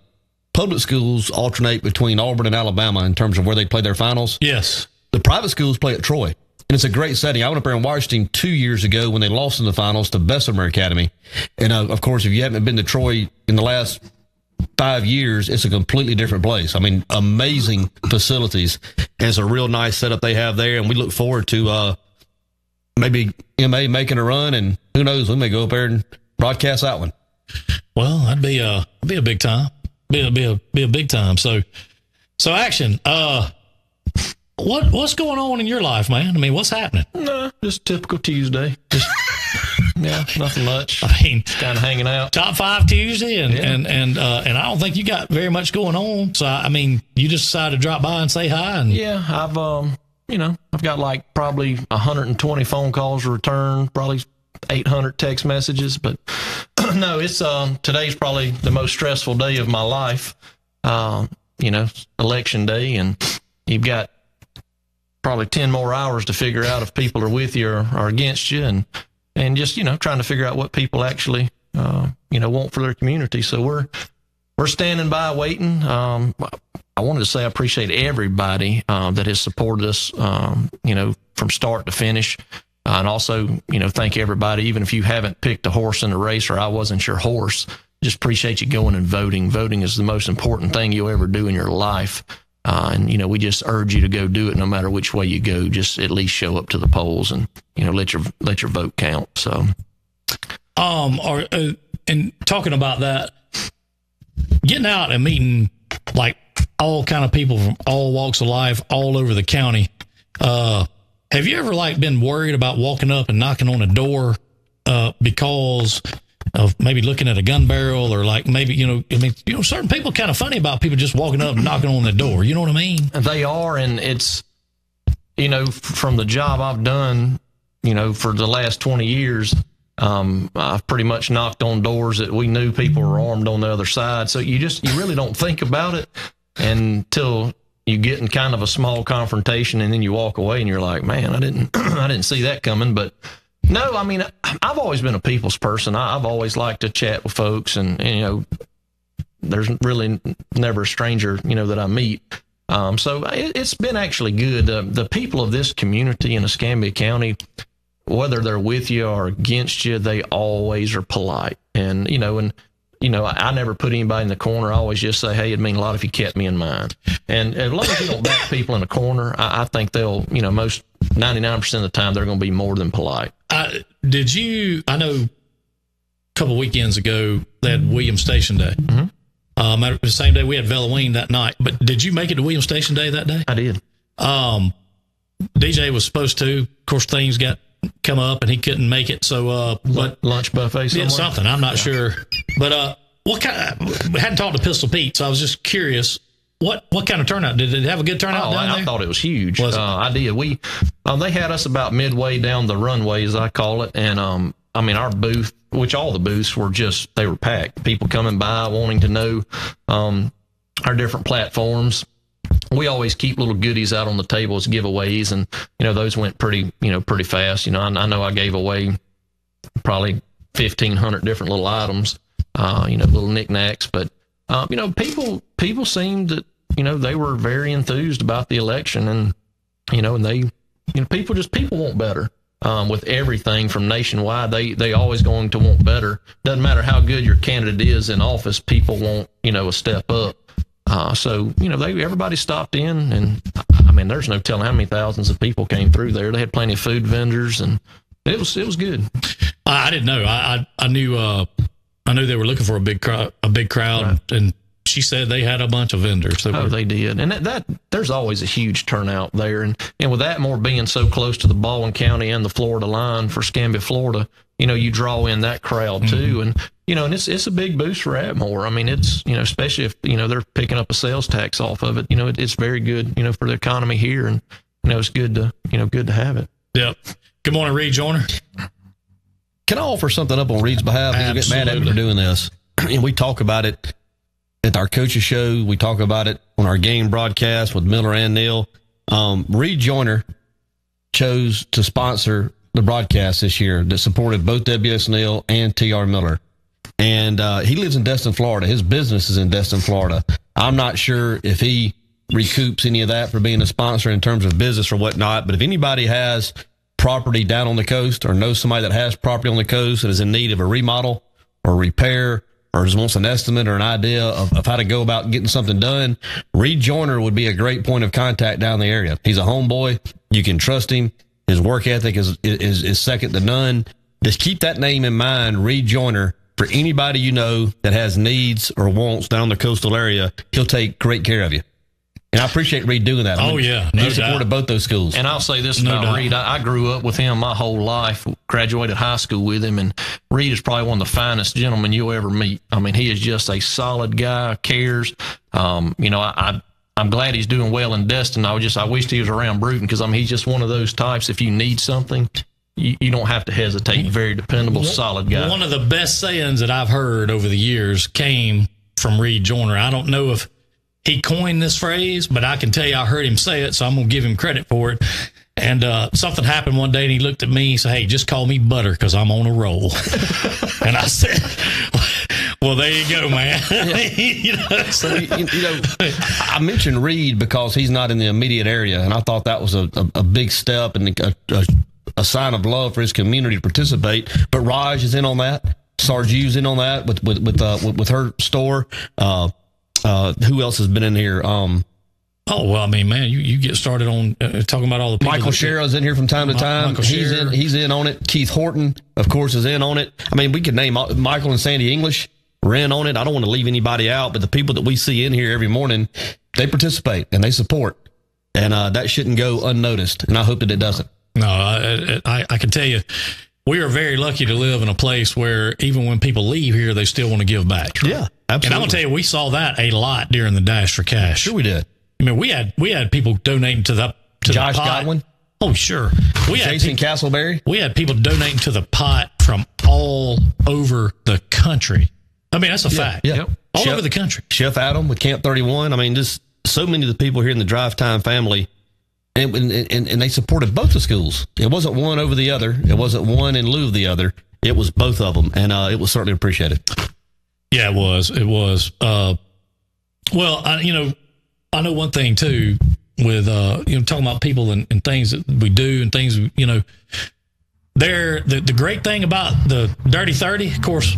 public schools alternate between Auburn and Alabama in terms of where they play their finals. Yes. The private schools play at Troy. And it's a great setting. I went up there and watched him 2 years ago when they lost in the finals to Bessemer Academy. And, of course, if you haven't been to Troy in the last 5 years, it's a completely different place. I mean, amazing facilities. And it's a real nice setup they have there. And we look forward to maybe MA making a run. And who knows, we may go up there and broadcast that one. Well, that'd be a big time. Be a big time. So Action. What's going on in your life, man? I mean, what's happening? No, just typical Tuesday. Just nothing much. I mean, Kind of hanging out. top 5 Tuesday, and I don't think you got very much going on. So I mean, you just decided to drop by and say hi. And Yeah, I've got like probably 120 phone calls to return, probably 800 text messages, but no, it's today's probably the most stressful day of my life. Election day, and you've got probably 10 more hours to figure out if people are with you or are against you, and just trying to figure out what people actually want for their community. So we're standing by waiting. I wanted to say I appreciate everybody that has supported us from start to finish, and also thank everybody, even if you haven't picked a horse in the race or I wasn't your horse, just appreciate you going and voting. Voting is the most important thing you'll ever do in your life. And we just urge you to go do it no matter which way you go. Just at least show up to the polls and, let your vote count. So, and talking about that, getting out and meeting like all kind of people from all walks of life, all over the county. Have you ever like been worried about walking up and knocking on a door because of maybe looking at a gun barrel, or like maybe, certain people kind of funny about people just walking up and knocking on the door. You know what I mean? They are, and it's, from the job I've done, for the last 20 years, I've pretty much knocked on doors that we knew people were armed on the other side. So you really don't think about it until you get in kind of a small confrontation, and then you walk away and you're like, man, I didn't see that coming. But no, I mean, I've always been a people's person. I've always liked to chat with folks, and there's really never a stranger, that I meet. So it's been actually good. The people of this community in Escambia County, whether they're with you or against you, they always are polite. And, I never put anybody in the corner. I always just say, hey, it'd mean a lot if you kept me in mind. And as long as you don't back people in a corner, I think they'll, most 99% of the time, they're going to be more than polite. I know a couple weekends ago, they had William Station Day. Mm-hmm. The same day we had Halloween that night. But did you make it to William Station Day that day? I did. DJ was supposed to. Of course, things got come up and he couldn't make it. So, but lunch buffet somewhere? Yeah, something. I'm not sure. But we hadn't talked to Pistol Pete, so I was just curious. What kind of turnout? Did it have a good turnout down there? I thought it was huge. Was it? I did. They had us about midway down the runway, as I call it. And, our booth, which all the booths were they were packed. People coming by wanting to know our different platforms. We always keep little goodies out on the table as giveaways, and those went pretty fast. I know I gave away probably 1,500 different little items, little knickknacks. But people seemed that they were very enthused about the election, and people want better. With everything from nationwide, they always going to want better. Doesn't matter how good your candidate is in office, people want a step up. So everybody stopped in, and there's no telling how many thousands of people came through there. They had plenty of food vendors, and it was good. I didn't know. I knew they were looking for a big crowd, right. And she said they had a bunch of vendors. They did, and that there's always a huge turnout there, and with that more being so close to the Baldwin County and the Florida line for Escambia, Florida, you draw in that crowd too, and and it's a big boost for Atmore. It's especially if they're picking up a sales tax off of it. It's very good for the economy here, and it's good to have it. Yep. Good morning, Reed Joyner. Can I offer something up on Reed's behalf? He'll get mad at me for doing this. And we talk about it at our coaches show. We talk about it on our game broadcast with Miller and Neal. Reed Joyner chose to sponsor the broadcast this year that supported both W.S. Neal and T.R. Miller. And he lives in Destin, Florida. His business is in Destin, Florida. I'm not sure if he recoups any of that for being a sponsor in terms of business or whatnot, but if anybody has property down on the coast or knows somebody that has property on the coast that is in need of a remodel or repair or just wants an estimate or an idea of how to go about getting something done, Reed Joyner would be a great point of contact down the area. He's a homeboy. You can trust him. His work ethic is second to none. Just keep that name in mind, Reed Joyner. For anybody that has needs or wants down the coastal area, he'll take great care of you. And I appreciate Reed doing that. He supported both those schools. And I'll say this about Reed. I grew up with him my whole life, graduated high school with him, and Reed is probably one of the finest gentlemen you'll ever meet. He is just a solid guy, cares. I'm glad he's doing well in Destin. I wished he was around Bruton because, he's just one of those types. If you need something, you don't have to hesitate. Very dependable, solid guy. One of the best sayings that I've heard over the years came from Reed Joyner. I don't know if he coined this phrase, but I can tell you I heard him say it, so I'm going to give him credit for it. And something happened one day, and he looked at me and said, hey, just call me Butter because I'm on a roll. And I said, well, there you go, man. I mentioned Reed because he's not in the immediate area, and I thought that was a big step and a sign of love for his community to participate. But Raj is in on that. Sarju's in on that with her store. Who else has been in here? You get started on talking about all the people. Michael Shera's in here from time to time. He's in on it. Keith Horton, of course, is in on it. We could name Michael and Sandy English. ran on it. I don't want to leave anybody out, but the people that we see in here every morning, they participate and they support. And that shouldn't go unnoticed. And I hope that it doesn't. No, I can tell you, we are very lucky to live in a place where even when people leave here, they still want to give back. Yeah, absolutely. And I'm going to tell you, we saw that a lot during the Dash for Cash. Sure we did. I mean, we had people donating to the Josh pot. Godwin. Oh, sure. Jason Castleberry. We had people donating to the pot from all over the country. I mean, that's a fact. Yeah. All over the country. Chef Adam with Camp 31. I mean, just so many of the people here in the Drive Time family, and they supported both the schools. It wasn't one over the other. It wasn't one in lieu of the other. It was both of them, and it was certainly appreciated. Yeah, it was. It was. Well, I know one thing too with talking about people and things that we do and things the great thing about the Dirty 30, of course,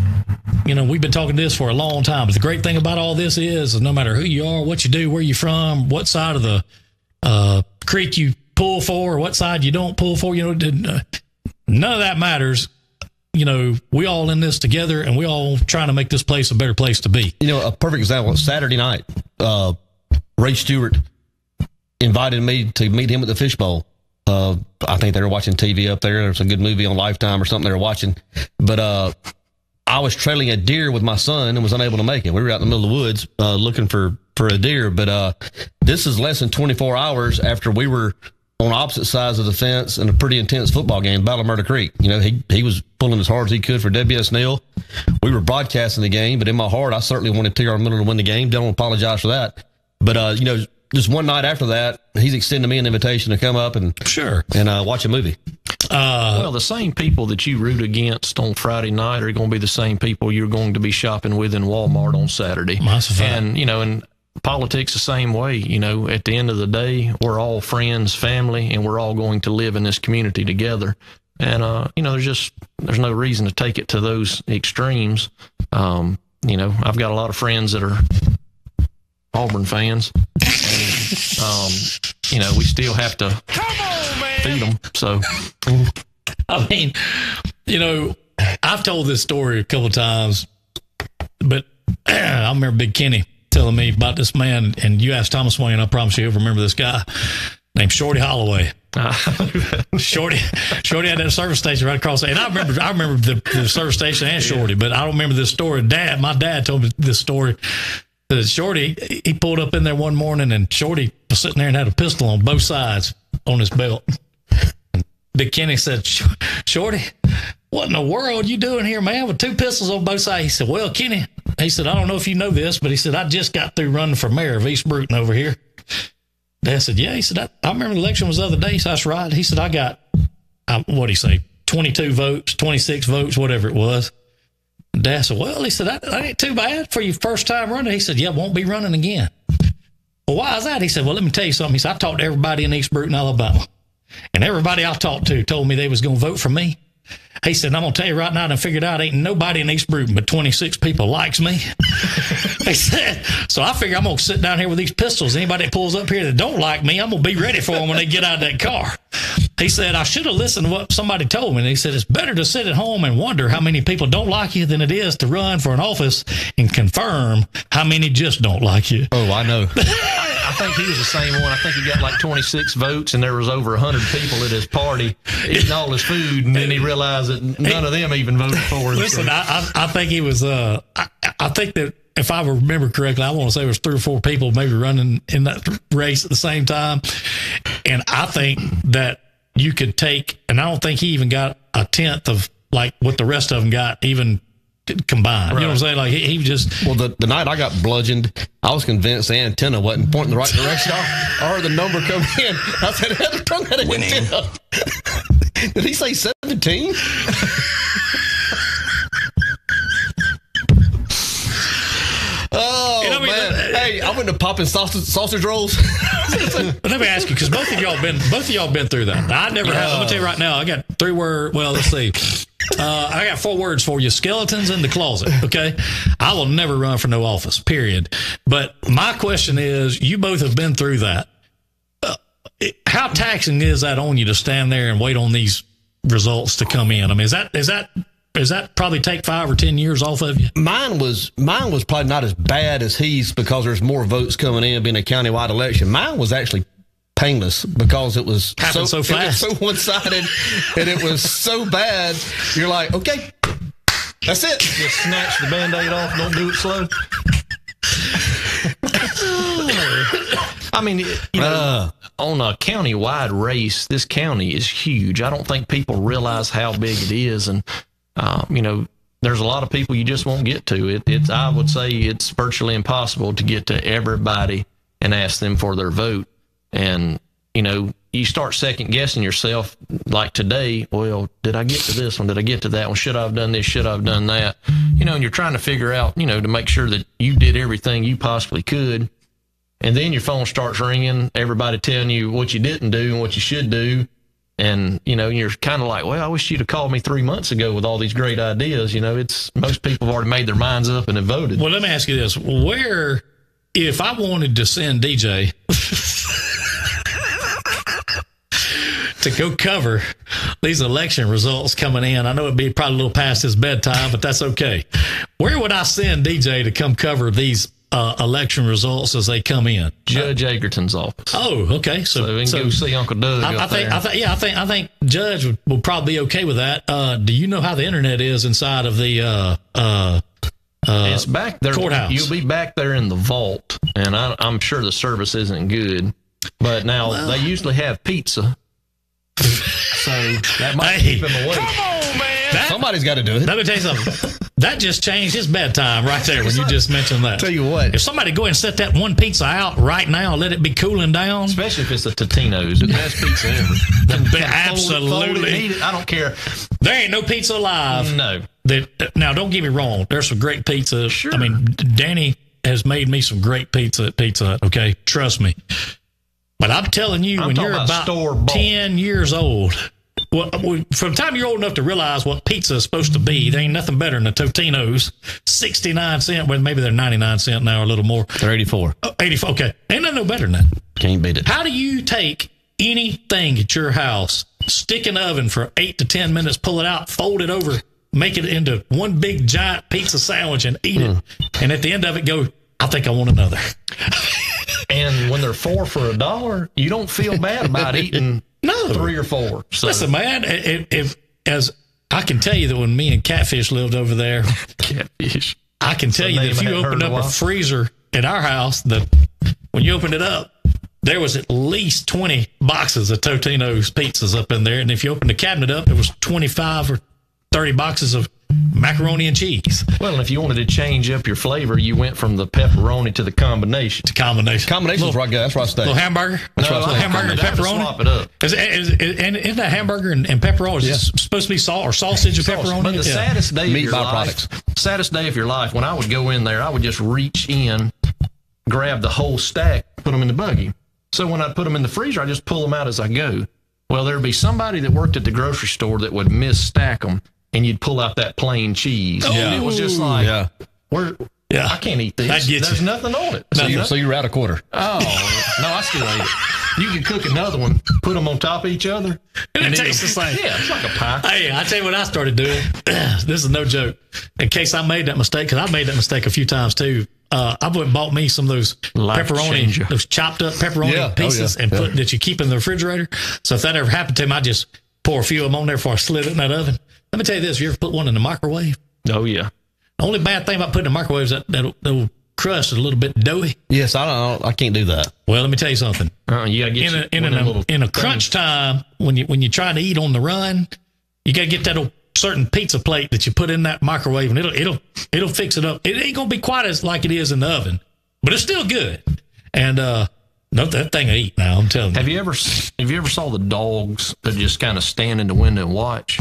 we've been talking this for a long time, but the great thing about all this is no matter who you are, what you do, where you're from, what side of the creek you pull for, or what side you don't pull for, none of that matters. We all in this together, and we all trying to make this place a better place to be. A perfect example, Saturday night, Ray Stewart invited me to meet him at the Fishbowl. I think they were watching TV up there. There was a good movie on Lifetime or something they were watching. But I was trailing a deer with my son and was unable to make it. We were out in the middle of the woods looking for a deer. But this is less than 24 hours after we were on opposite sides of the fence in a pretty intense football game, Battle of Murder Creek. He was pulling as hard as he could for WS Neal. We were broadcasting the game, but in my heart, I certainly wanted TR Miller to win the game. Don't apologize for that. But, just one night after that, he's extended me an invitation to come up and watch a movie. Well, the same people that you root against on Friday night are going to be the same people you're going to be shopping with in Walmart on Saturday. And, and politics the same way. At the end of the day, we're all friends, family, and we're all going to live in this community together. And, there's no reason to take it to those extremes. I've got a lot of friends that are Auburn fans. And, we still have to feed them. So, I mean, I've told this story a couple of times, but I remember Big Kenny telling me about this man, and you asked Thomas Wayne, I promise you'll remember this guy named Shorty Holloway. Shorty had that service station right across, and I remember the service station and Shorty, but I don't remember this story. My dad told me this story. Shorty, he pulled up in there one morning, and Shorty was sitting there and had a pistol on both sides on his belt. And Big Kenny said, Shorty, what in the world you doing here, man, with two pistols on both sides? He said, well, Kenny, he said, I don't know if you know this, but he said, I just got through running for mayor of East Bruton over here. Dad said, yeah. He said, I remember the election was the other day. So that's right. He said, I got, what'd he say, 22 votes, 26 votes, whatever it was. Dad said, well, he said, that ain't too bad for your first time running. He said, yeah, won't be running again. Well, why is that? He said, well, let me tell you something. He said, I talked to everybody in East Bruton, Alabama, and everybody I talked to told me they was going to vote for me. He said, I'm going to tell you right now, and I figured out ain't nobody in East Bruton but 26 people likes me. He said, so I figure I'm going to sit down here with these pistols. Anybody that pulls up here that don't like me, I'm going to be ready for them when they get out of that car. He said, I should have listened to what somebody told me. And he said, it's better to sit at home and wonder how many people don't like you than it is to run for an office and confirm how many just don't like you. Oh, I know. I think he was the same one. I think he got like 26 votes, and there was over 100 people at his party eating all his food, and then he realized that none of them even voted for him. Listen, I think he was, I think that if I remember correctly, I want to say there was 3 or 4 people maybe running in that race at the same time. And I think that you could take, and I don't think he even got a tenth of like what the rest of them got even combined. Right. You know what I'm saying? Like he just. Well, the night I got bludgeoned, I was convinced the antenna wasn't pointing the right direction. I heard the number come in. I said, "How to turn that antenna?" Did he say 17? Oh, man. Hey, I went to popping sausage rolls. Let me ask you, because both of y'all been through that. I never have. I'm gonna tell you right now. I got 3 words. Well, let's see. I got 4 words for you: skeletons in the closet. Okay, I will never run for no office. Period. But my question is, you both have been through that. How taxing is that on you to stand there and wait on these results to come in? I mean, is that does that probably take 5 or 10 years off of you? Mine was probably not as bad as he's because there's more votes coming in being a countywide election. Mine was actually painless because it was so fast, it was so one-sided, and it was so bad. You're like, okay, that's it. Just snatch the Band-Aid off. Don't do it slow. I mean, on a county-wide race, this county is huge. I don't think people realize how big it is, and there's a lot of people you just won't get to. I would say it's virtually impossible to get to everybody and ask them for their vote. And, you start second guessing yourself like today. Well, did I get to this one? Did I get to that one? Should I have done this? Should I have done that? And you're trying to figure out, to make sure that you did everything you possibly could. And then your phone starts ringing, everybody telling you what you didn't do and what you should do. And, you're kind of like, well, I wish you'd have called me 3 months ago with all these great ideas. Most people have already made their minds up and have voted. Well, let me ask you this. If I wanted to send DJ to go cover these election results coming in, I know it'd be probably a little past his bedtime, but that's okay. Where would I send DJ to come cover these election results as they come in? Judge Egerton's office. Oh, okay. So we can go see Uncle Doug. I think Judge will probably be okay with that. Do you know how the internet is inside of the it's back there. Courthouse? You'll be back there in the vault, and I'm sure the service isn't good. But now they usually have pizza, so that might keep him awake. Come on, man! Somebody's got to do it. Let me tell you something. That just changed his bedtime right there when you just mentioned that. Tell you what. If somebody go ahead and set that one pizza out right now, let it be cooling down. Especially if it's a Totino's, the best pizza ever. Absolutely. I don't care. There ain't no pizza alive. No. Now, don't get me wrong. There's some great pizza. Sure. I mean, Danny has made me some great pizza at Pizza Hut, okay? Trust me. But I'm telling you, when you're about 10 years old, well, from the time you're old enough to realize what pizza is supposed to be, there ain't nothing better than a Totino's. 69 cents. Well, maybe they're 99 cents now, or a little more. They're 84. Oh, 84. Okay. Ain't nothing no better than that. Can't beat it. How do you take anything at your house, stick in the oven for 8 to 10 minutes, pull it out, fold it over, make it into one big giant pizza sandwich and eat it, and at the end of it go, I think I want another. And when they're 4 for $1, you don't feel bad about eating 3 or 4. So. Listen, man, as I can tell you that when me and Catfish lived over there, Catfish. I can tell you that if you opened up a freezer at our house, that when you opened it up, there was at least 20 boxes of Totino's pizzas up in there. And if you opened the cabinet up, there was 25 or 30 boxes of macaroni and cheese. Well, and if you wanted to change up your flavor, you went from the pepperoni to the combination. Combination's right good. That's right. Little hamburger. That's right. Hamburger and pepperoni. Swap it up. Isn't that hamburger and pepperoni? Is it supposed to be sausage and pepperoni? But the saddest day Meat of your life, saddest day of your life, when I would go in there, I would just reach in, grab the whole stack, put them in the buggy. So when I'd put them in the freezer, I just pull them out as I go. Well, there'd be somebody that worked at the grocery store that would misstack them, and you'd pull out that plain cheese. Yeah. It was just like, I can't eat this. There's nothing on it. So you're out a quarter. Oh, no, I still ate it. You can cook another one, put them on top of each other. And it tastes the same. Yeah, it's like a pie. Hey, I tell you what I started doing. This is no joke. In case I made that mistake, because I made that mistake a few times too. I went and bought me some of those pepperoni, those chopped up pepperoni pieces that you keep in the refrigerator. So if that ever happened to me, I just pour a few of them on there before I slid it in that oven. Let me tell you this. You ever put one in the microwave? Oh, yeah. The only bad thing about putting in the microwave is that crust is a little bit doughy. Yes, I can't do that. Well, let me tell you something. You gotta get in a crunch time, when you're trying to eat on the run, you got to get that old certain pizza plate that you put in that microwave, and it'll fix it up. It ain't gonna be quite as like it is in the oven, but it's still good. And that thing I eat now, I'm telling you. Have you ever saw the dogs that just kind of stand in the window and watch?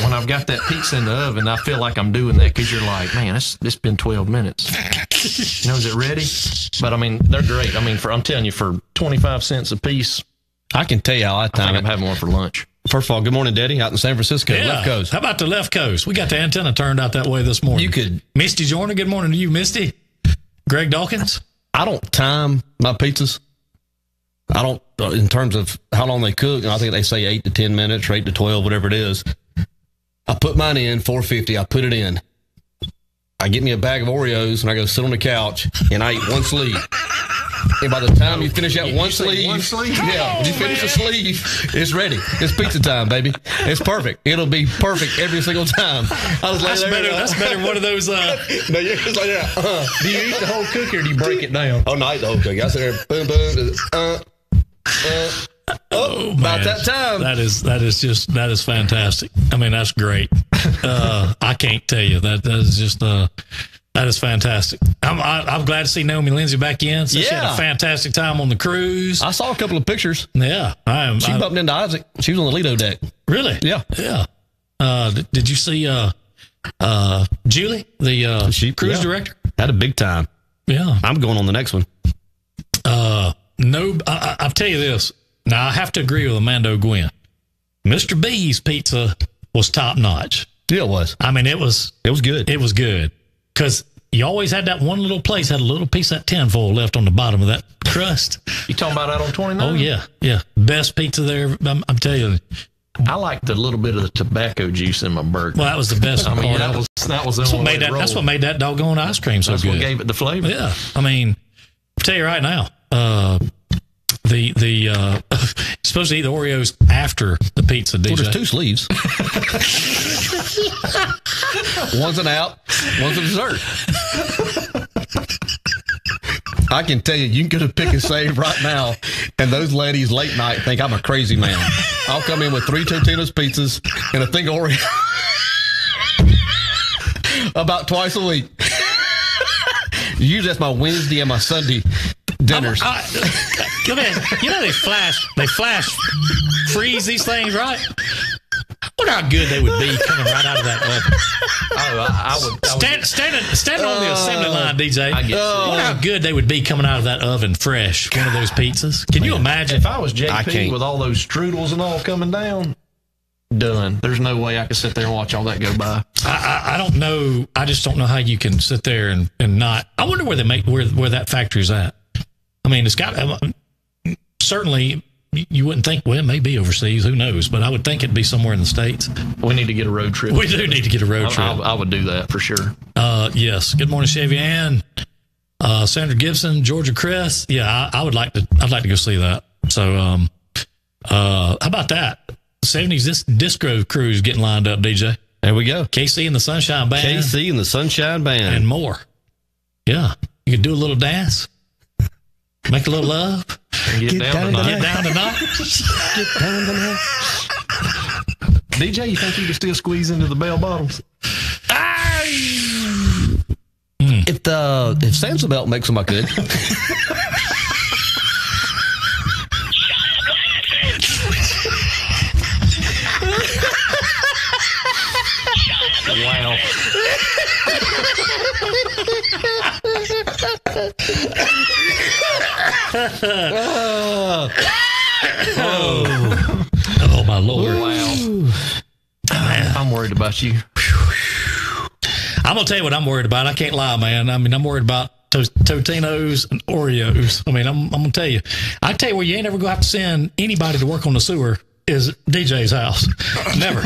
When I've got that pizza in the oven, I feel like I'm doing that because you're like, man, it's been 12 minutes. Is it ready? But I mean, they're great. I mean, I'm telling you, for 25 cents a piece, I can tell you how I time I'm having one for lunch. First of all, good morning, Daddy, out in San Francisco, left coast. How about the left coast? We got the antenna turned out that way this morning. You could. Misty Joyner, good morning to you, Misty. Greg Dawkins. I don't time my pizzas. I don't, in terms of how long they cook. I think they say 8 to 10 minutes or 8 to 12, whatever it is. I put mine in, $4.50. I put it in. I get me a bag of Oreos and I go sit on the couch and I eat one sleeve. And by the time you finish that one sleeve, when you finish the sleeve, it's ready. It's pizza time, baby. It's perfect. It'll be perfect every single time. I was like, that's better than one of those. No, you're just like that. Do you eat the whole cookie or do you break it down? Oh, no, I eat the whole cookie. I sit there, boom, boom, about that time. That is fantastic. I mean, that's great. I can't tell you that is just that is fantastic. I'm glad to see Naomi Lindsay back in. So she had a fantastic time on the cruise. I saw a couple of pictures. Yeah, She bumped into Isaac. She was on the Lido deck. Really? Yeah. Did you see Julie, the cruise director? Had a big time. Yeah, I'm going on the next one. No, I'll tell you this. Now, I have to agree with Amanda Gwynn. Mr. B's pizza was top notch. Yeah, it was. I mean, it was good. It was good. Because you always had that one little place, had a little piece of that tinfoil left on the bottom of that crust. You talking about that on 29? Oh, yeah. Yeah. Best pizza there. I'm telling you. I like the little bit of the tobacco juice in my burger. Well, that was the best part. that was the only way to roll. That's what made that doggone ice cream so good. That's what gave it the flavor. Yeah. I mean, I'll tell you right now, supposed to eat the Oreos after the pizza, DJ. Well, there's two sleeves. One's an out, one's a dessert. I can tell you, you can go to Pick and Save right now, and those ladies late night think I'm a crazy man. I'll come in with 3 Totino's pizzas and a thing of Oreo about twice a week. Usually that's my Wednesday and my Sunday dinners. Come in. You know they flash freeze these things, right? I wonder how good they would be coming right out of that oven. I would Standing on the assembly line, DJ. I guess I wonder how good they would be coming out of that oven fresh. One of those pizzas. Can you imagine? if I was I JP can't. with all those strudels and all coming down, done. There's no way I could sit there and watch all that go by. I don't know. I just don't know how you can sit there and not. I wonder where they make where that factory's at. I mean, it's got certainly. You wouldn't think, well, it may be overseas. Who knows? But I would think it'd be somewhere in the States. We need to get a road trip. We do need to get a road trip. I would do that for sure. Yes. Good morning, Chevy Ann, Sandra Gibson, Georgia Chris. Yeah, I'd like to go see that. So, how about that? 70s disco cruise getting lined up, DJ. There we go. KC and the Sunshine Band. KC and the Sunshine Band. And more. Yeah. You could do a little dance. Make a little love. Get down tonight. Get down tonight. Get down tonight. DJ, you think you can still squeeze into the bell bottoms? If Samson Belt makes them, I could. Wow. Oh my Lord. Wow. I'm worried about you. I'm going to tell you what I'm worried about. I can't lie, man. I mean, I'm worried about Totino's and Oreos. I mean, I'm going to tell you. I tell you where you ain't ever going to have to send anybody to work on the sewer is DJ's house. Never.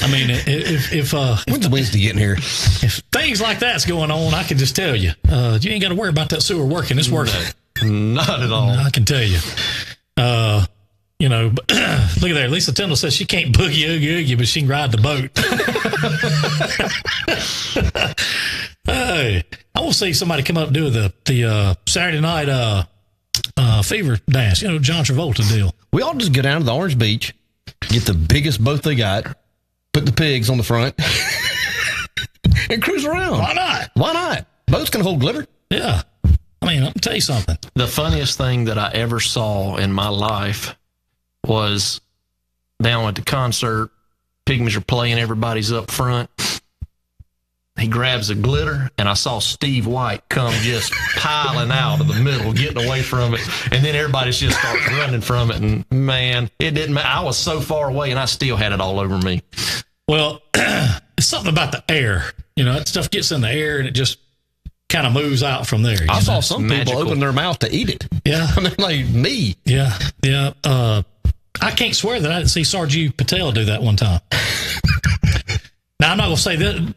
I mean, if When's Wednesday getting here? if things like that's going on, I can just tell you, you ain't got to worry about that sewer working. It's working. Not at all. I can tell you. You know, but look at there. Lisa Tyndall says she can't boogie oogie, but she can ride the boat. Hey, I want to see somebody come up and do the Saturday night fever dance. You know, John Travolta deal. We all just go down to the Orange Beach, get the biggest boat they got, put the pigs on the front, and cruise around. Why not? Why not? Boats can hold glitter. Yeah. I mean, I'll tell you something. The funniest thing that I ever saw in my life was down at the concert. Pygmies are playing, everybody's up front. He grabs a glitter, and I saw Steve White come just piling out of the middle, getting away from it, and then everybody just starts running from it, and man, it didn't matter. I was so far away, and I still had it all over me. Well, it's something about the air. You know, that stuff gets in the air, and it just kind of moves out from there. I know? saw some magical. people open their mouth to eat it. Yeah. I mean, like me. Yeah, yeah. I can't swear that I didn't see Sarju Patel do that one time. Now, I'm not going to say that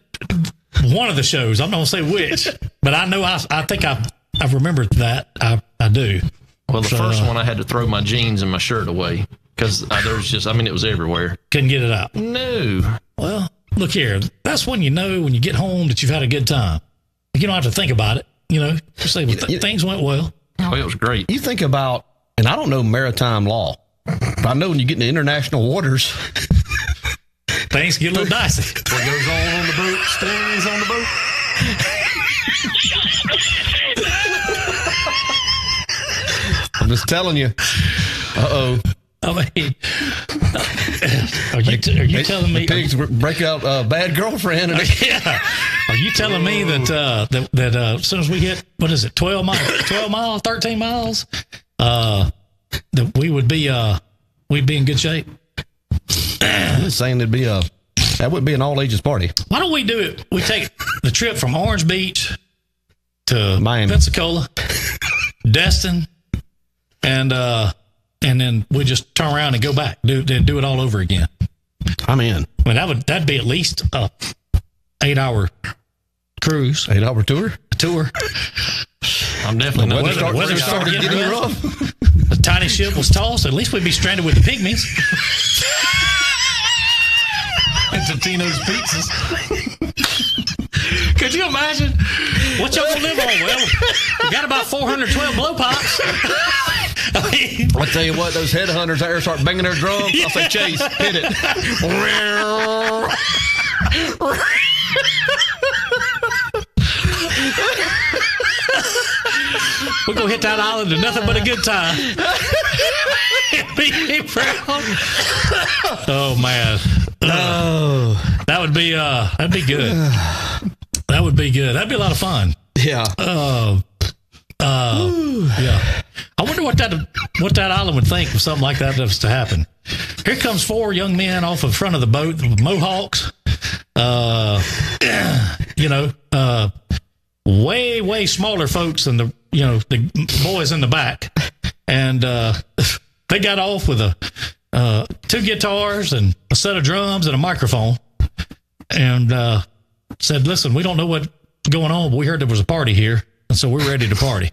one of the shows. I'm not going to say which, but I know I think I've remembered that. I do. Well, the first one I had to throw my jeans and my shirt away because there's just, it was everywhere. Couldn't get it out. No. Well, look here. That's when you know when you get home that you've had a good time. You don't have to think about it. Just say things went well. Oh, it was great. You think about, and I don't know maritime law, but I know when you get into international waters, things get a little dicey. What goes on the boat stays on the boat. I'm just telling you. Uh-oh. I mean, are you telling me pigs break out a bad girlfriend? Yeah. Are you telling me that as soon as we hit 12 miles, 13 miles, that we'd be in good shape? I'm just saying that would be an all ages party. Why don't we do it? We take the trip from Orange Beach to Miami, Pensacola, Destin, and then we just turn around and go back, do it all over again. I'm in. That'd be at least a 8-hour cruise, 8-hour tour. I'm definitely not. Weather started getting rough. The tiny ship was tossed. At least we'd be stranded with the pygmies. And Totino's pizzas. Could you imagine? What y'all gonna live on? Well, we got about 412 blow pops. I'll tell you what, those headhunters out there start banging their drums. I'll say, Chase, hit it. We're going to hit that island and nothing but a good time. Oh, man. That'd be good. That would be good. That'd be a lot of fun. Yeah. Yeah. I wonder what that island would think if something like that was to happen. Here comes 4 young men off the front of the boat with mohawks. Way smaller folks than the boys in the back, and they got off with 2 guitars and a set of drums and a microphone, and said, "Listen, we don't know what's going on, but we heard there was a party here, and so we're ready to party."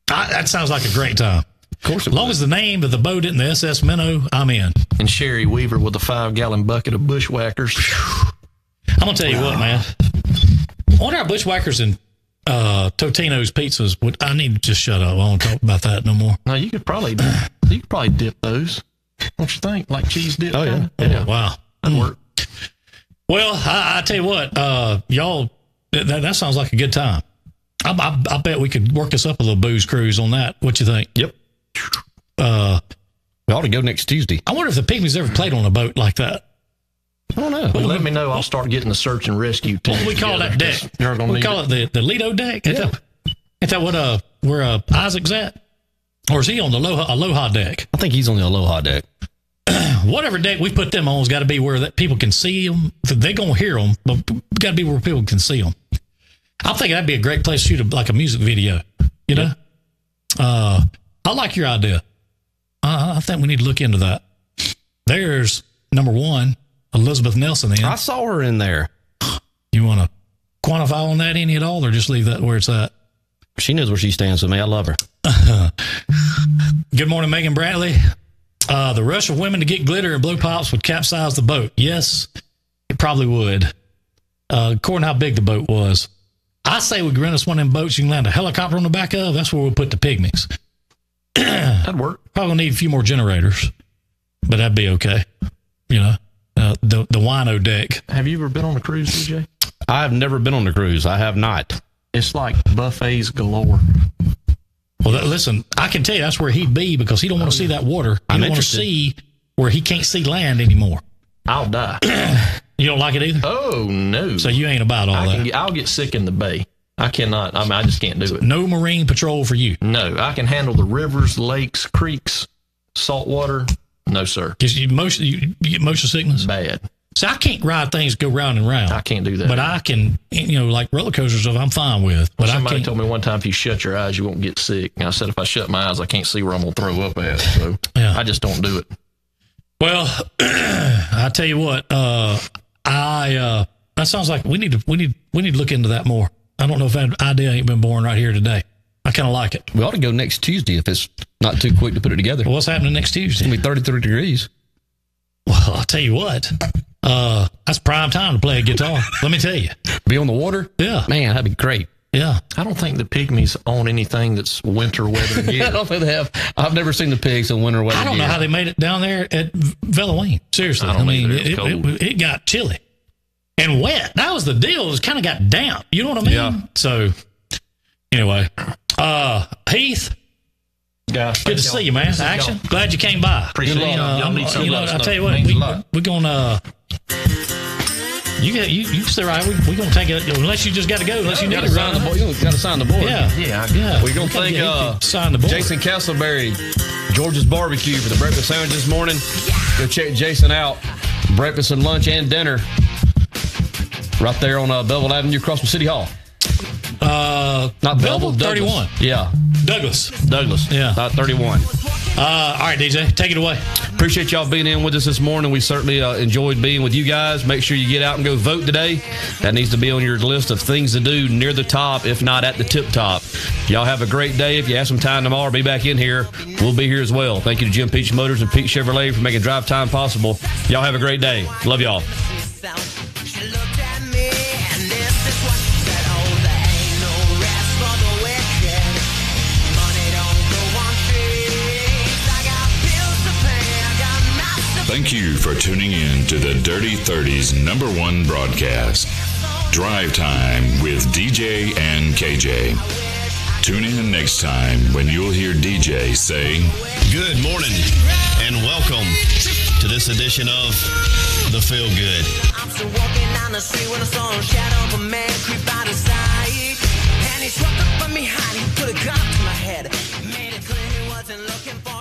That sounds like a great time. Of course, as long as the name of the boat isn't the SS Minnow, I'm in. And Sherry Weaver with a 5-gallon bucket of bushwhackers. I'm gonna tell you what, man. I wonder how bushwhackers and Totino's pizzas would. I need to just shut up. I won't talk about that no more. No, you could probably dip those. Don't you think? Like cheese dip? Oh, yeah. Oh, wow. That'd work. Well, I tell you what, y'all, that sounds like a good time. I bet we could work us up a little booze cruise on that. What you think? Yep. We ought to go next Tuesday. I wonder if the pygmies ever played on a boat like that. I don't know. Well, let me know. I'll start getting the search and rescue team. What do we call that deck? We call it the Lido deck. Yeah. Ain't that what where Isaac's at? Or is he on the Aloha deck? I think he's on the Aloha deck. Whatever deck we put them on has got to be where that people can see them. They're going to hear them, but got to be where people can see them. I'm thinking that'd be a great place to shoot a music video. You know? I like your idea. I think we need to look into that. There's number 1, Elizabeth Nelson. I saw her in there. You want to quantify on that any at all, or just leave that where it's at? She knows where she stands with me. I love her. Good morning, Megan Brantley. The rush of women to get glitter and blow pops would capsize the boat. Yes, it probably would. According to how big the boat was. I say we rent us one of them boats you can land a helicopter on the back of. That's where we'll put the pygmies. That'd work. Probably need a few more generators, but that'd be okay. The wino deck. Have you ever been on a cruise, DJ? I've never been on a cruise. I have not. It's like buffets galore. Well, listen, I can tell you that's where he'd be because he don't want to see that water. He don't want to see where he can't see land anymore. I'll die. You don't like it either? Oh, no. So you ain't about all that. I'll get sick in the bay. I cannot. I just can't do it. No marine patrol for you. No, I can handle the rivers, lakes, creeks, salt water. No, sir. Because you get motion sickness? Bad. See, I can't ride things go round and round. I can't do that. But I can, like roller coasters stuff, I'm fine with. But somebody told me one time, if you shut your eyes, you won't get sick. And I said, if I shut my eyes, I can't see where I'm going to throw up at. So I just don't do it. Well, I tell you what, That sounds like we need to look into that more. I don't know if that idea ain't been born right here today. I kind of like it. We ought to go next Tuesday if it's not too quick to put it together. Well, what's happening next Tuesday? It's going to be 33 degrees. Well, I'll tell you what. That's prime time to play a guitar. Let me tell you. Be on the water? Yeah. Man, that'd be great. Yeah. I don't think the Pygmies own anything that's winter weather gear. I don't think they have. I've never seen the pigs in winter weather. I don't know how they made it down there at Veloween. Seriously. I don't mean, either. it got chilly and wet. That was the deal. It was kind of got damp. You know what I mean? Yeah. So, anyway, Heath, Guys, good to see you, man. Action. Glad you came by. Appreciate it. Y'all need some I'll tell you what, means a lot. we're gonna. You stay right. We're gonna take it unless you just got to go. Unless you need to sign the board. You got to sign the board. Yeah. Yeah. We're going to thank sign the board. Jason Castleberry, George's Barbecue for the breakfast sandwich this morning. Go check Jason out. Breakfast and lunch and dinner right there on Belleville Avenue across from City Hall. Not Belleville, 31. Yeah. Douglas. Yeah. 31. All right, DJ, take it away. Appreciate y'all being in with us this morning. We certainly enjoyed being with you guys. Make sure you get out and go vote today. That needs to be on your list of things to do near the top, if not at the tip top. Y'all have a great day. If you have some time tomorrow, be back in here. We'll be here as well. Thank you to Jim Peach Motors and Pete Chevrolet for making drive time possible. Y'all have a great day. Love y'all. Thank you for tuning in to the Dirty 30's #1 broadcast, Drive Time with DJ and KJ. Tune in next time when you'll hear DJ say, Good morning and welcome to this edition of The Feel Good. I'm still walking down the street when I saw a shadow of a man creep out of sight. And he struck up from behind, he put a gun to my head. Made it clear he wasn't looking for